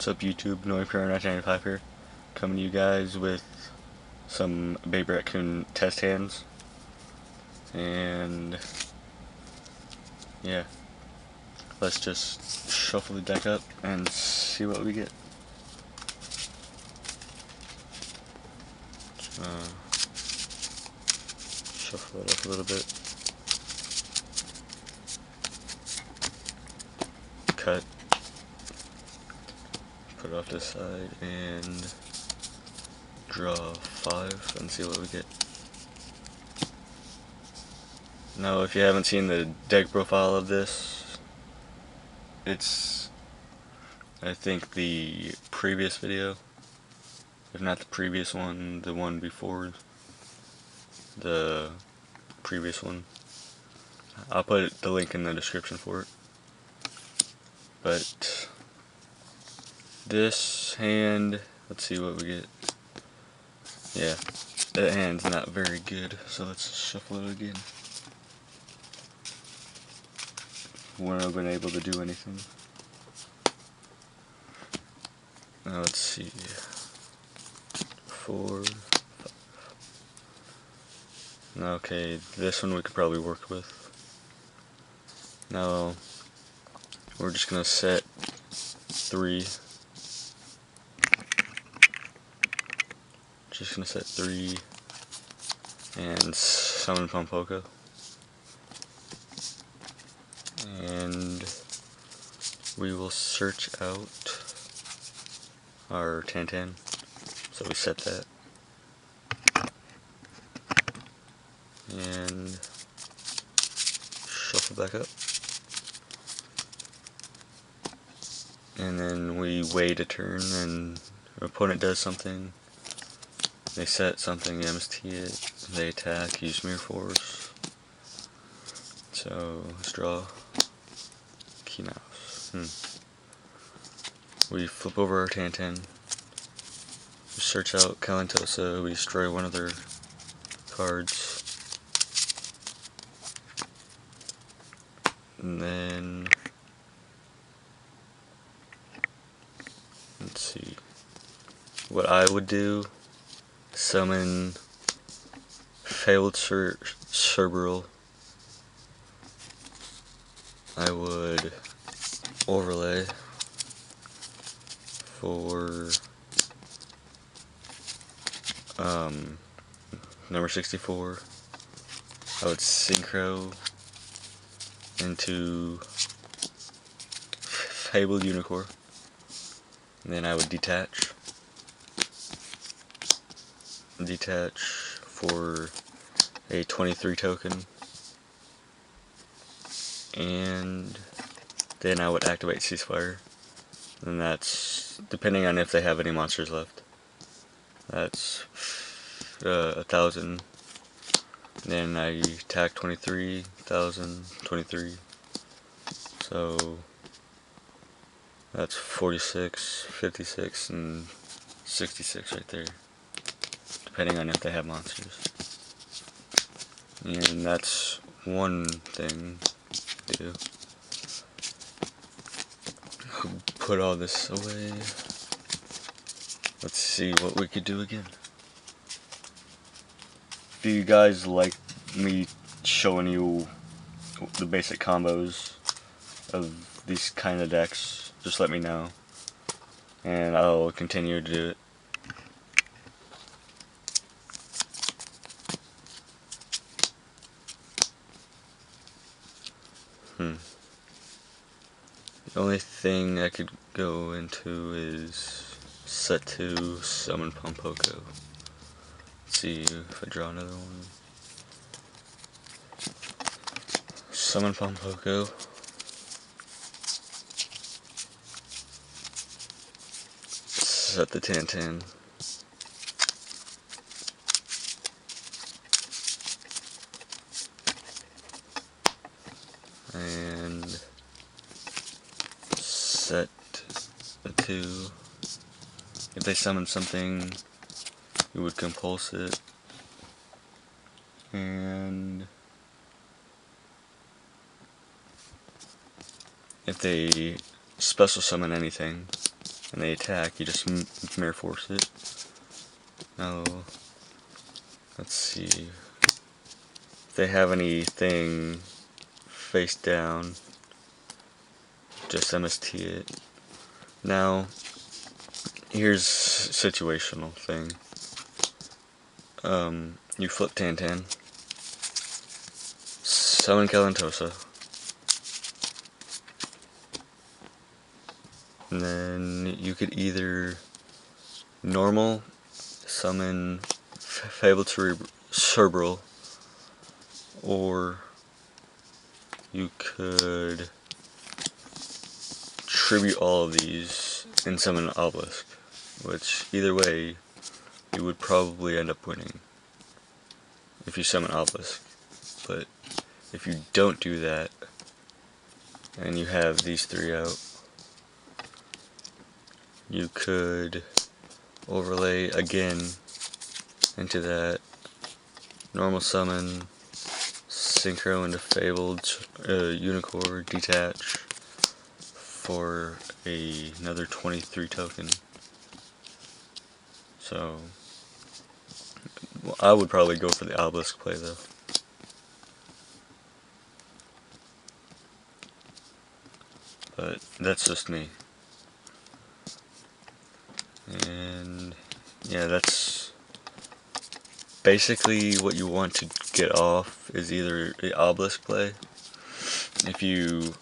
What's up YouTube, NoipHero1995 here, coming to you guys with some Baby Raccoon test hands, and yeah, let's just shuffle the deck up and see what we get. Shuffle it up a little bit, cut, put it off this side, and draw 5 and see what we get. Now, if you haven't seen the deck profile of this, it's, I think, the previous video, if not the previous one, the one before the previous one. I'll put the link in the description for it. But this hand, let's see what we get. Yeah, that hand's not very good, so let's shuffle it again. Wouldn't have been able to do anything. Now let's see. 4, 5. Okay, this one we could probably work with. Now we're just gonna set 3. Just gonna set 3 and summon Pompoko. And we will search out our Tantan. So we set that. And shuffle back up. And then we wait a turn and our opponent does something. They set something, MST it, they attack, use Mirror Force. So let's draw Key Mouse. We flip over our Tantan. We search out Kalantosa, we destroy one of their cards. And then let's see. What I would do, summon Fabled Cerberus. I would overlay for number 64. I would synchro into Fabled Unicorn, and then I would detach for a 23 token, and then I would activate Ceasefire, and that's depending on if they have any monsters left. That's 1,000. Then I attack 23,000, 23. So that's 46, 56, and 66 right there, depending on if they have monsters. And that's one thing to do. Put all this away. Let's see what we could do again. If you guys like me showing you the basic combos of these kind of decks, just let me know, and I'll continue to do it. The only thing I could go into is set to summon Pompoko. Let's see if I draw another one. Summon Pompoko. Set the Tantan. And set the 2. If they summon something, you would compulse it. And if they special summon anything, and they attack, you just mirror force it. Now, let's see. If they have anything face down, just MST it. Now, here's situational thing. You flip Tantan, summon Kalantosa, and then you could either normal summon Fabled Cerebral, or you could tribute all of these and summon an Obelisk, which either way you would probably end up winning if you summon Obelisk. But if you don't do that and you have these three out, you could overlay again into that, normal summon Synchro into Fabled Unicorn, detach for another 23 token. So I would probably go for the Obelisk play though. But that's just me. And yeah, that's basically what you want to get off, is either the Obelisk play. If you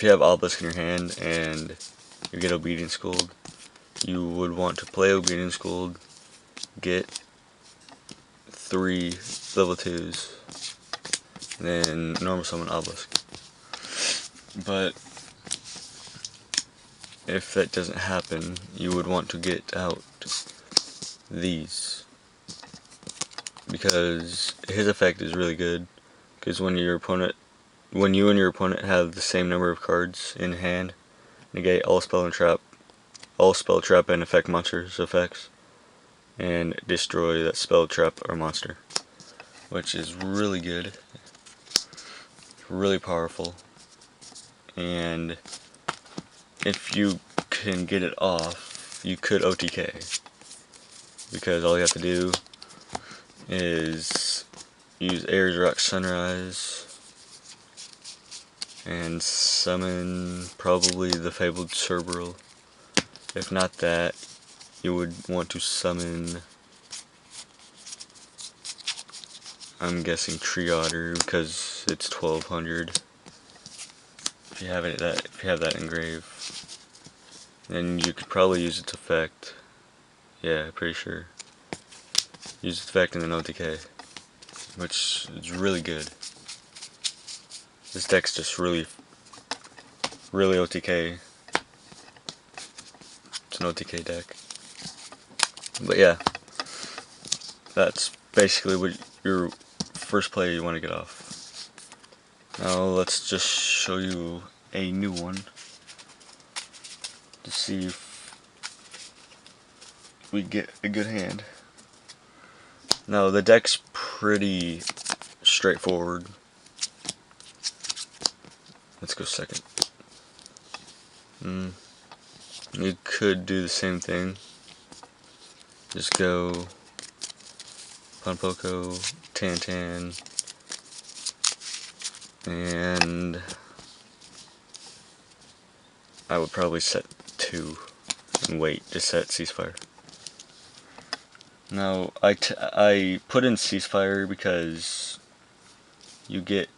have Obelisk in your hand and you get Obedience Gold, you would want to play Obedience Gold, get 3 level 2s, and then normal summon Obelisk. But if that doesn't happen, you would want to get out these, because his effect is really good. Because when you and your opponent have the same number of cards in hand, negate all spell trap and effect monsters effects, and destroy that spell, trap, or monster, which is really good, really powerful. And if you can get it off, you could OTK, because all you have to do is use Ares Rock Sunrise and summon probably the Fabled Cerebral. If not that, you would want to summon, I'm guessing, Tree Otter, because it's 1200. If you have that engraved, then you could probably use its effect. Yeah, pretty sure. Use its effect and then OTK, which is really good. This deck's just really OTK. It's an OTK deck. But yeah, that's basically what your first play you want to get off. Now let's just show you a new one to see if we get a good hand. Now the deck's pretty straightforward. Let's go second. You could do the same thing. Just go Punpoko, Tantan, and I would probably set 2 and wait to set Ceasefire. Now I put in Ceasefire because you get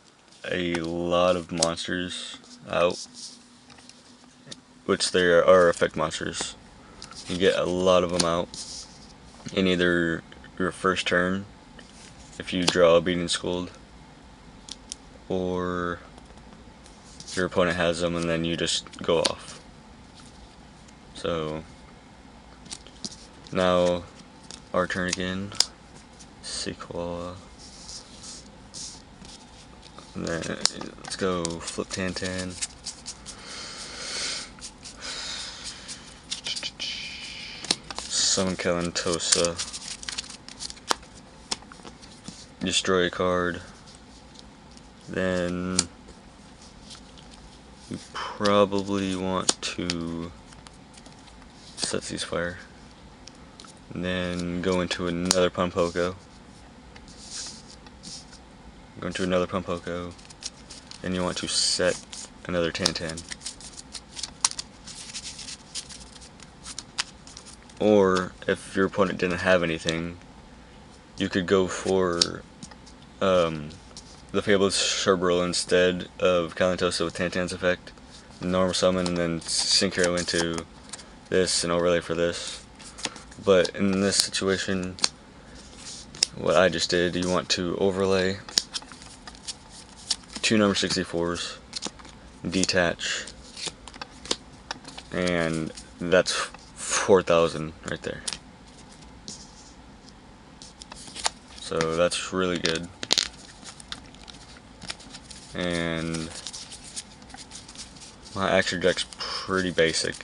a lot of monsters out, which there are effect monsters. You get a lot of them out in either your first turn, if you draw Obedience Gold, or your opponent has them and then you just go off. So now our turn again. Sequel. And then let's go flip Tantan. Summon Kalantosa. Destroy a card. Then you probably want to set ceasefire, and then go into another Punpoko. Go into another Punpoko, and you want to set another Tantan. Or if your opponent didn't have anything, you could go for the Fabled Sherbril instead of Kalantosa with Tantan's effect, normal summon, and then synchro into this and overlay for this. But in this situation, what I just did, you want to overlay 2 number 64s, detach, and that's 4,000 right there. So that's really good. And my action deck's pretty basic.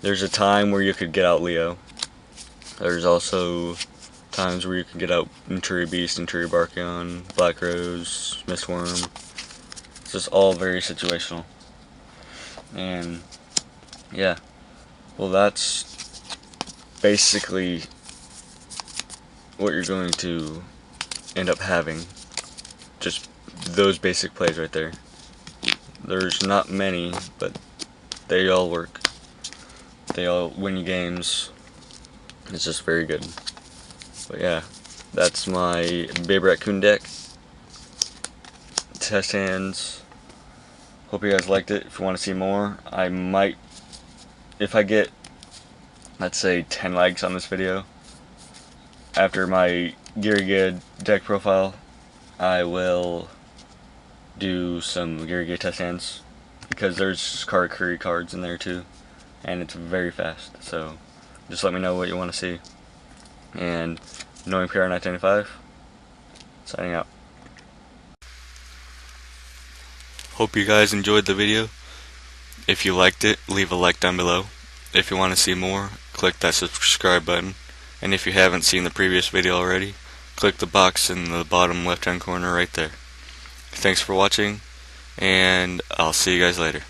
There's a time where you could get out Leo. There's also times where you can get out Inturi Beast, Inturi Barkion, Black Rose, Mistworm. It's just all very situational. And yeah, well, that's basically what you're going to end up having. Just those basic plays right there. There's not many, but they all work. They all win you games. It's just very good. But yeah, that's my Baby Raccoon deck. Test hands. Hope you guys liked it. If you want to see more, I might, if I get, let's say, 10 likes on this video, after my Yugioh deck profile, I will do some Yugioh test hands, because there's Karakuri cards in there too, and it's very fast. So just let me know what you want to see. And knowing PR995, signing out. Hope you guys enjoyed the video. If you liked it, leave a like down below. If you want to see more, click that subscribe button. And if you haven't seen the previous video already, click the box in the bottom left hand corner right there. Thanks for watching, and I'll see you guys later.